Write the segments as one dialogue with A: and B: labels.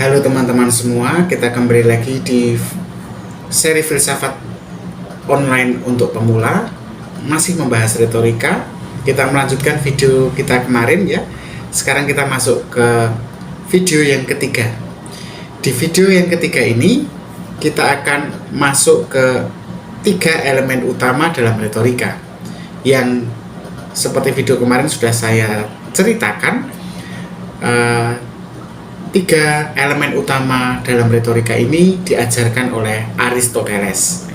A: Halo teman-teman semua, kita kembali lagi di seri filsafat online untuk pemula. Masih membahas retorika. Kita melanjutkan video kita kemarin ya. Sekarang kita masuk ke video yang ketiga. Di video yang ketiga ini kita akan masuk ke 3 elemen utama dalam retorika yang seperti video kemarin sudah saya ceritakan. 3 elemen utama dalam retorika ini diajarkan oleh Aristoteles,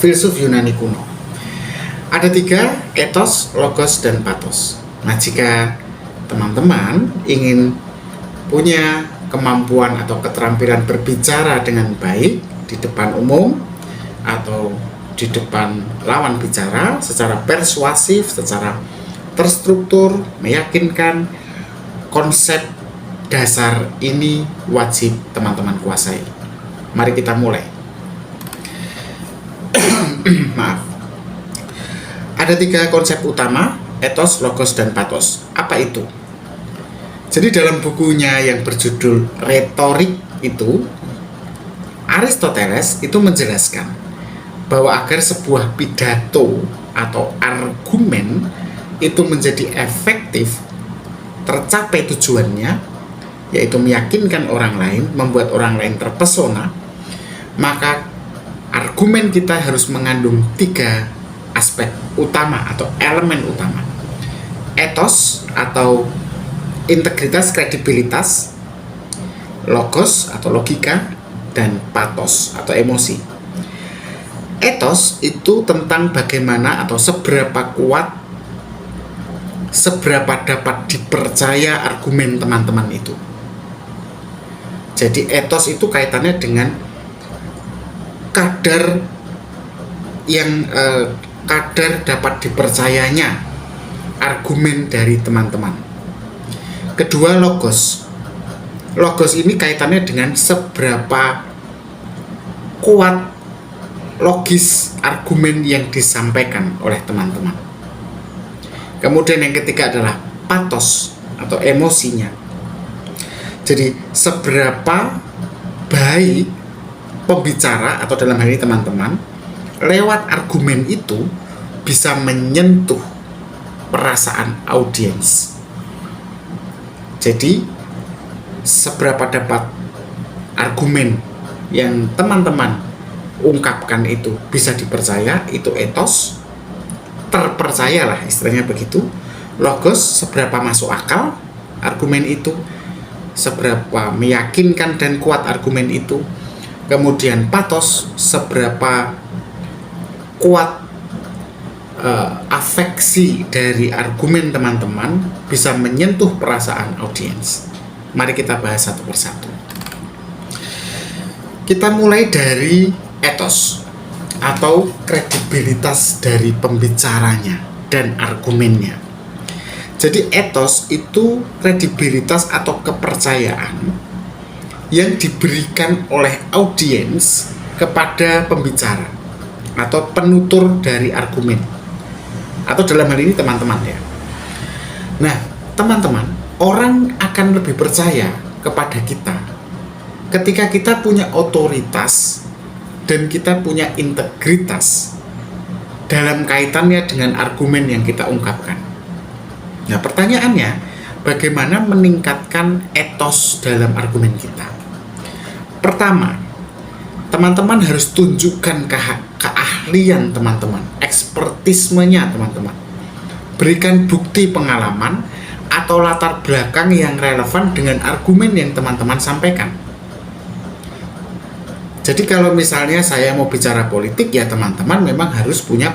A: filsuf Yunani kuno. Ada 3, ethos, logos, dan pathos. Nah, jika teman-teman ingin punya kemampuan atau keterampilan berbicara dengan baik di depan umum atau di depan lawan bicara secara persuasif, secara terstruktur, meyakinkan, konsep dasar ini wajib teman-teman kuasai. Mari kita mulai. Maaf. Ada 3 konsep utama, ethos, logos, dan pathos. Apa itu? Jadi dalam bukunya yang berjudul Retorik itu, Aristoteles itu menjelaskan bahwa agar sebuah pidato atau argumen itu menjadi efektif, tercapai tujuannya, yaitu meyakinkan orang lain, membuat orang lain terpesona, maka argumen kita harus mengandung 3 aspek utama atau elemen utama. Ethos atau integritas, kredibilitas, logos atau logika, dan pathos atau emosi. Ethos itu tentang bagaimana atau seberapa kuat, seberapa dapat dipercaya argumen teman-teman itu. Jadi ethos itu kaitannya dengan kadar dapat dipercayanya argumen dari teman-teman. Kedua, logos. Logos ini kaitannya dengan seberapa kuat logis argumen yang disampaikan oleh teman-teman. Kemudian yang ketiga adalah pathos atau emosinya. Jadi seberapa baik pembicara atau dalam hal ini teman-teman lewat argumen itu bisa menyentuh perasaan audiens. Jadi seberapa dapat argumen yang teman-teman ungkapkan itu bisa dipercaya, itu ethos, terpercayalah istilahnya begitu. Logos, seberapa masuk akal argumen itu, seberapa meyakinkan dan kuat argumen itu. Kemudian pathos, seberapa kuat afeksi dari argumen teman-teman bisa menyentuh perasaan audiens. Mari kita bahas satu persatu. Kita mulai dari ethos atau kredibilitas dari pembicaranya dan argumennya. Jadi ethos itu kredibilitas atau kepercayaan yang diberikan oleh audiens kepada pembicara atau penutur dari argumen, atau dalam hal ini teman-teman ya. Nah, teman-teman, orang akan lebih percaya kepada kita ketika kita punya otoritas dan kita punya integritas dalam kaitannya dengan argumen yang kita ungkapkan. Nah, pertanyaannya, bagaimana meningkatkan ethos dalam argumen kita? Pertama, teman-teman harus tunjukkan keahlian teman-teman, ekspertismenya teman-teman. Berikan bukti pengalaman atau latar belakang yang relevan dengan argumen yang teman-teman sampaikan. Jadi kalau misalnya saya mau bicara politik, ya teman-teman memang harus punya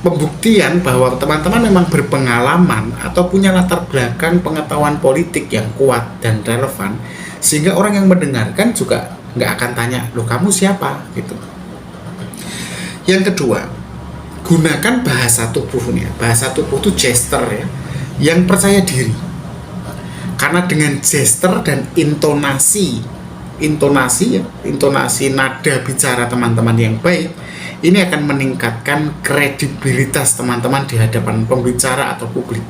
A: pembuktian bahwa teman-teman memang berpengalaman atau punya latar belakang pengetahuan politik yang kuat dan relevan, sehingga orang yang mendengarkan juga nggak akan tanya, loh kamu siapa? Gitu. Yang kedua, gunakan bahasa tubuhnya. Bahasa tubuh itu gesture ya, yang percaya diri. Karena dengan gesture dan intonasi nada bicara teman-teman yang baik, ini akan meningkatkan kredibilitas teman-teman di hadapan pembicara atau publik.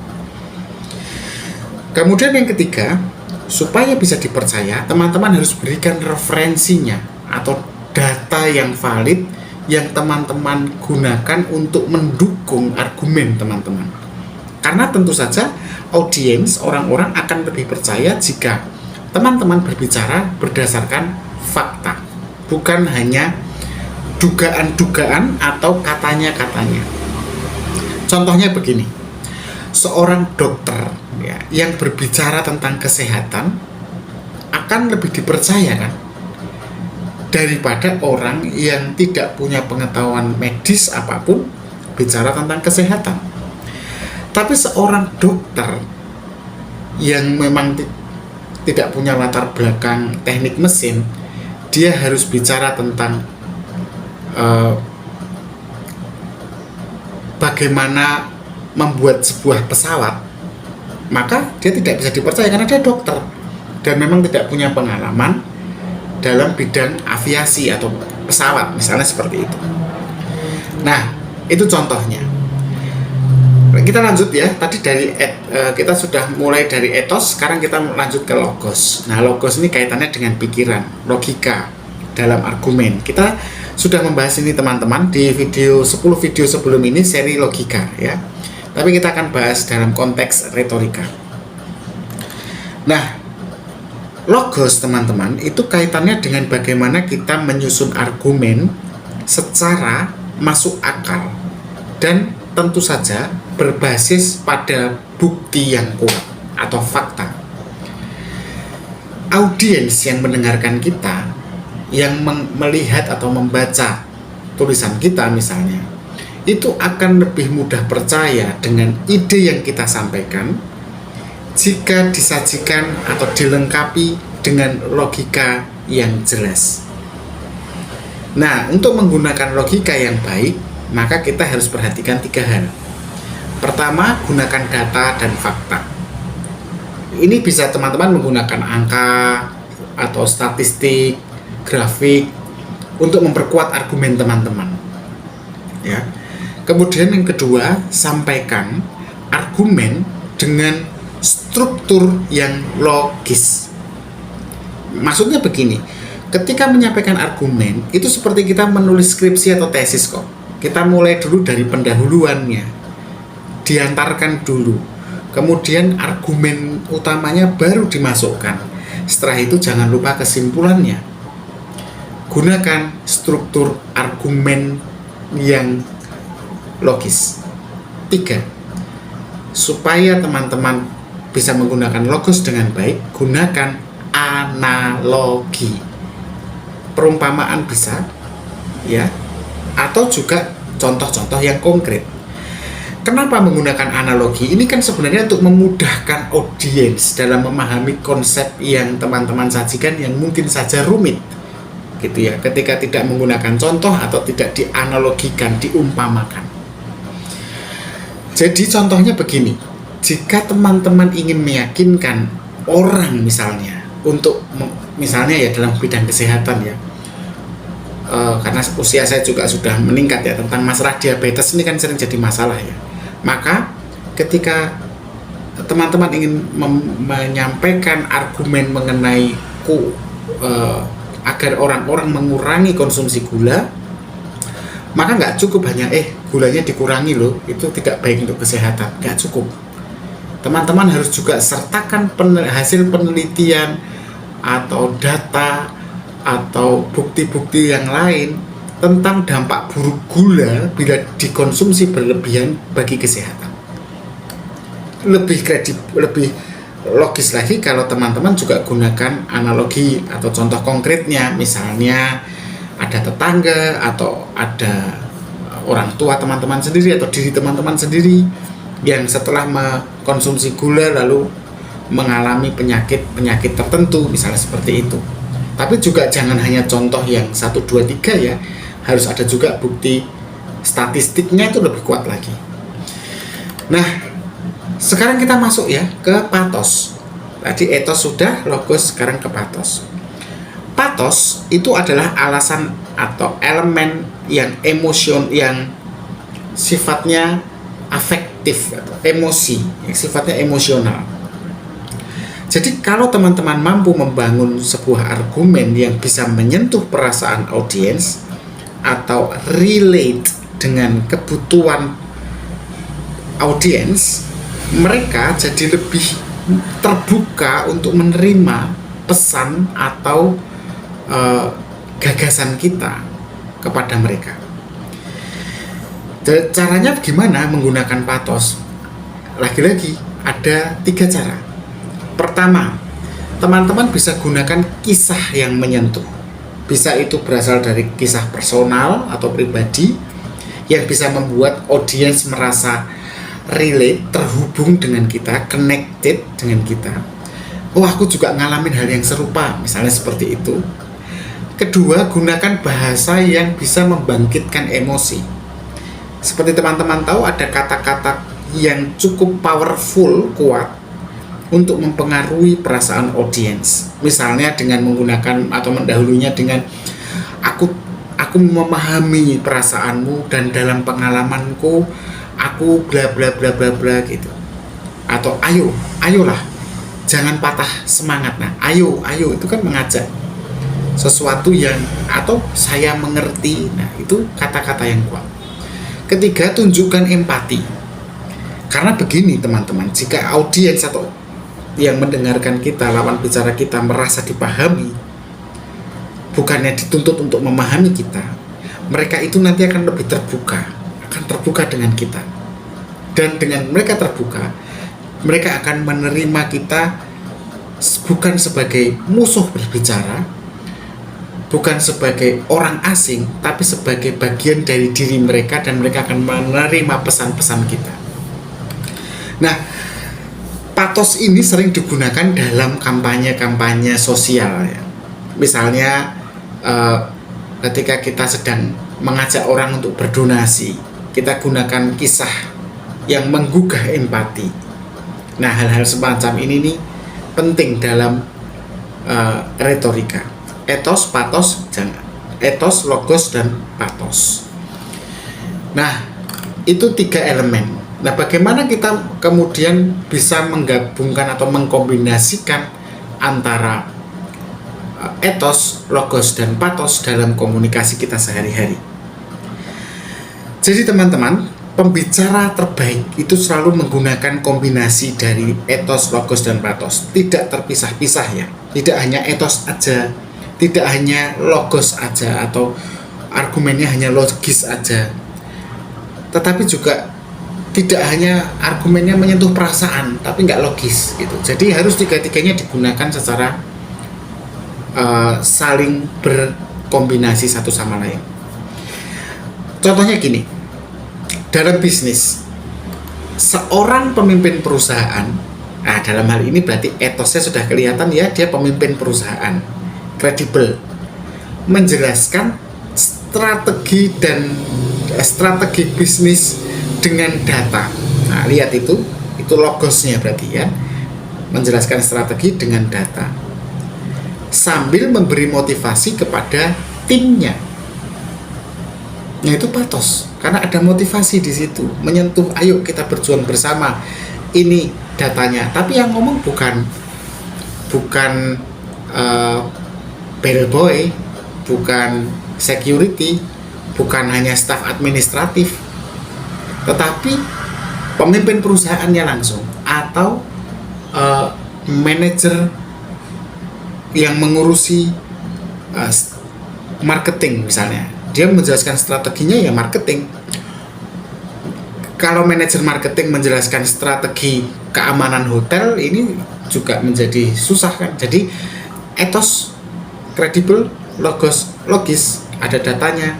A: Kemudian yang ketiga, Supaya bisa dipercaya, teman-teman harus berikan referensinya atau data yang valid yang teman-teman gunakan untuk mendukung argumen teman-teman. Karena tentu saja audiens, orang-orang akan lebih percaya jika teman-teman berbicara berdasarkan fakta, bukan hanya dugaan-dugaan atau katanya-katanya. Contohnya begini, seorang dokter ya, yang berbicara tentang kesehatan akan lebih dipercaya kan daripada orang yang tidak punya pengetahuan medis apapun bicara tentang kesehatan. Tapi seorang dokter yang memang tidak punya latar belakang teknik mesin, dia harus bicara tentang bagaimana membuat sebuah pesawat, maka dia tidak bisa dipercaya karena dia dokter dan memang tidak punya pengalaman dalam bidang aviasi atau pesawat, misalnya seperti itu. Nah, itu contohnya. Kita lanjut ya, tadi dari kita sudah mulai dari etos, sekarang kita lanjut ke logos. Nah, logos ini kaitannya dengan pikiran, logika dalam argumen. Kita sudah membahas ini teman-teman di 10 video sebelum ini, seri logika ya. Tapi kita akan bahas dalam konteks retorika. Nah, logos teman-teman itu kaitannya dengan bagaimana kita menyusun argumen secara masuk akal dan tentu saja berbasis pada bukti yang kuat atau fakta. Audiens yang mendengarkan kita, yang melihat atau membaca tulisan kita misalnya, itu akan lebih mudah percaya dengan ide yang kita sampaikan jika disajikan atau dilengkapi dengan logika yang jelas. Nah, untuk menggunakan logika yang baik, maka kita harus perhatikan 3 hal. Pertama, gunakan data dan fakta. Ini bisa teman-teman menggunakan angka atau statistik, grafik untuk memperkuat argumen teman-teman. Ya. Kemudian yang kedua, sampaikan argumen dengan struktur yang logis. Maksudnya begini, ketika menyampaikan argumen itu seperti kita menulis skripsi atau tesis kok. Kita mulai dulu dari pendahuluannya, diantarkan dulu, kemudian argumen utamanya baru dimasukkan. Setelah itu jangan lupa kesimpulannya. Gunakan struktur argumen yang logis. 3, supaya teman-teman bisa menggunakan logos dengan baik, gunakan analogi. Perumpamaan bisa ya, atau juga contoh-contoh yang konkret. Kenapa menggunakan analogi? Ini kan sebenarnya untuk memudahkan audiens dalam memahami konsep yang teman-teman sajikan yang mungkin saja rumit, gitu ya. Ketika tidak menggunakan contoh atau tidak dianalogikan, diumpamakan. Jadi contohnya begini, jika teman-teman ingin meyakinkan orang misalnya untuk misalnya ya dalam bidang kesehatan ya, karena usia saya juga sudah meningkat ya, tentang masalah diabetes ini kan sering jadi masalah ya. Maka ketika teman-teman ingin menyampaikan argumen mengenai agar orang-orang mengurangi konsumsi gula, maka nggak cukup hanya gulanya dikurangi loh, itu tidak baik untuk kesehatan. Nggak cukup. Teman-teman harus juga sertakan hasil penelitian atau data atau bukti-bukti yang lain tentang dampak buruk gula bila dikonsumsi berlebihan bagi kesehatan. Lebih logis lagi kalau teman-teman juga gunakan analogi atau contoh konkretnya, misalnya ada tetangga atau ada orang tua teman-teman sendiri atau diri teman-teman sendiri yang setelah mengkonsumsi gula lalu mengalami penyakit tertentu, misalnya seperti itu. Tapi juga jangan hanya contoh yang 1, 2, 3 ya, harus ada juga bukti statistiknya, itu lebih kuat lagi. Nah, sekarang kita masuk ya ke patos. Tadi etos sudah, logos, sekarang ke patos. Patos itu adalah alasan atau elemen yang yang sifatnya afektif atau emosi, yang sifatnya emosional. Jadi kalau teman-teman mampu membangun sebuah argumen yang bisa menyentuh perasaan audiens atau relate dengan kebutuhan audiens, mereka jadi lebih terbuka untuk menerima pesan atau gagasan kita kepada mereka. Caranya gimana menggunakan patos? Lagi-lagi ada 3 cara. Pertama, teman-teman bisa gunakan kisah yang menyentuh. Bisa itu berasal dari kisah personal atau pribadi yang bisa membuat audiens merasa relate, terhubung dengan kita, connected dengan kita. Oh, aku juga ngalamin hal yang serupa, misalnya seperti itu. Kedua, gunakan bahasa yang bisa membangkitkan emosi. Seperti teman-teman tahu, ada kata-kata yang cukup powerful, kuat untuk mempengaruhi perasaan audiens. Misalnya dengan menggunakan atau mendahulunya dengan aku memahami perasaanmu dan dalam pengalamanku aku bla bla bla bla bla gitu. Atau ayolah, jangan patah semangat. Nah, ayo itu kan mengajak sesuatu yang, atau saya mengerti. Nah, itu kata-kata yang kuat. Ketiga, tunjukkan empati. Karena begini teman-teman, jika audiens atau yang mendengarkan kita, lawan bicara kita merasa dipahami, bukannya dituntut untuk memahami kita, mereka itu nanti akan lebih terbuka, dengan kita. Dan dengan mereka terbuka, mereka akan menerima kita bukan sebagai musuh berbicara, bukan sebagai orang asing, tapi sebagai bagian dari diri mereka, dan mereka akan menerima pesan-pesan kita. Nah, patos ini sering digunakan dalam kampanye-kampanye sosial ya. Misalnya ketika kita sedang mengajak orang untuk berdonasi, kita gunakan kisah yang menggugah empati. Nah, hal-hal semacam ini nih penting dalam retorika. Etos, patos, etos, logos, dan patos. Nah, itu 3 elemen. Nah, bagaimana kita kemudian bisa menggabungkan atau mengkombinasikan antara etos, logos, dan patos dalam komunikasi kita sehari-hari? Jadi teman-teman, pembicara terbaik itu selalu menggunakan kombinasi dari etos, logos, dan patos. Tidak terpisah-pisah ya. Tidak hanya etos aja, tidak hanya logos aja, atau argumennya hanya logis aja. Tetapi juga tidak hanya argumennya menyentuh perasaan tapi nggak logis gitu. Jadi harus 3-tiganya digunakan secara saling berkombinasi satu sama lain. Contohnya gini, dalam bisnis, seorang pemimpin perusahaan, nah dalam hal ini berarti etosnya sudah kelihatan ya, dia pemimpin perusahaan, kredibel, menjelaskan strategi bisnis dengan data. Nah, lihat itu logosnya berarti ya, menjelaskan strategi dengan data sambil memberi motivasi kepada timnya. Nah, itu patos karena ada motivasi di situ, menyentuh, ayo kita berjuang bersama, ini datanya. Tapi yang ngomong bukan bellboy, bukan security, bukan hanya staf administratif, tetapi pemimpin perusahaannya langsung, atau manajer yang mengurusi marketing misalnya. Dia menjelaskan strateginya ya marketing. Kalau manajer marketing menjelaskan strategi keamanan hotel, ini juga menjadi susah kan. Jadi etos, kredibel, logos, logis, ada datanya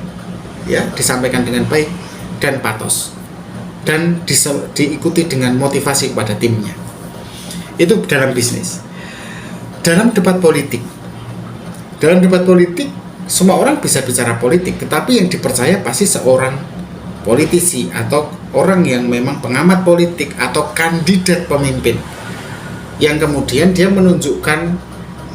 A: ya, disampaikan dengan baik, dan patos, dan diikuti dengan motivasi kepada timnya. Itu dalam bisnis. Dalam debat politik, semua orang bisa bicara politik, tetapi yang dipercaya pasti seorang politisi atau orang yang memang pengamat politik atau kandidat pemimpin, yang kemudian dia menunjukkan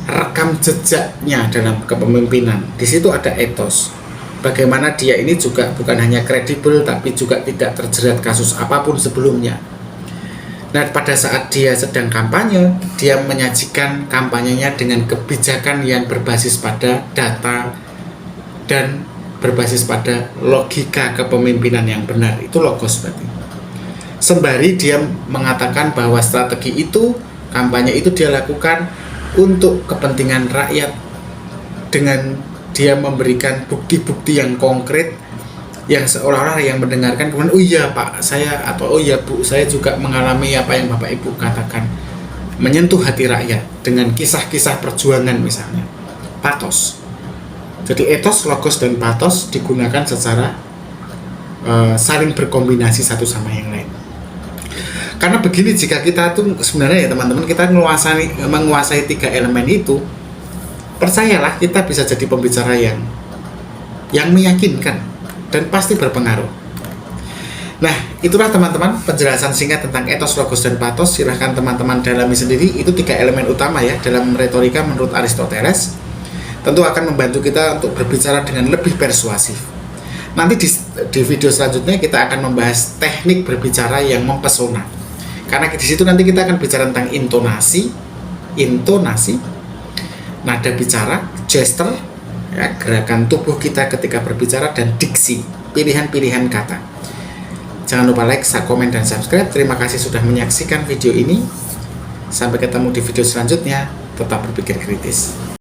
A: rekam jejaknya dalam kepemimpinan. Di situ ada etos. Bagaimana dia ini juga bukan hanya kredibel, tapi juga tidak terjerat kasus apapun sebelumnya. Nah, pada saat dia sedang kampanye, dia menyajikan kampanyenya dengan kebijakan yang berbasis pada data dan berbasis pada logika kepemimpinan yang benar. Itu logos berarti. Sembari dia mengatakan bahwa strategi itu, kampanye itu dia lakukan untuk kepentingan rakyat dengan dia memberikan bukti-bukti yang konkret yang seolah-olah yang mendengarkan kemudian, oh iya Pak saya, atau oh iya Bu saya juga mengalami apa yang Bapak Ibu katakan, menyentuh hati rakyat dengan kisah-kisah perjuangan misalnya. Patos. Jadi etos, logos, dan patos digunakan secara saling berkombinasi satu sama yang lain. Karena begini, jika kita tuh sebenarnya ya teman-teman, kita menguasai 3 elemen itu, percayalah kita bisa jadi pembicara yang meyakinkan dan pasti berpengaruh. Nah, itulah teman-teman penjelasan singkat tentang etos, logos, dan patos. Silahkan teman-teman dalami sendiri. Itu 3 elemen utama ya dalam retorika menurut Aristoteles. Tentu akan membantu kita untuk berbicara dengan lebih persuasif. Nanti di video selanjutnya kita akan membahas teknik berbicara yang mempesona. Karena di situ nanti kita akan bicara tentang intonasi, nada bicara, gesture, ya, gerakan tubuh kita ketika berbicara, dan diksi, pilihan-pilihan kata. Jangan lupa like, komen, dan subscribe. Terima kasih sudah menyaksikan video ini. Sampai ketemu di video selanjutnya. Tetap berpikir kritis.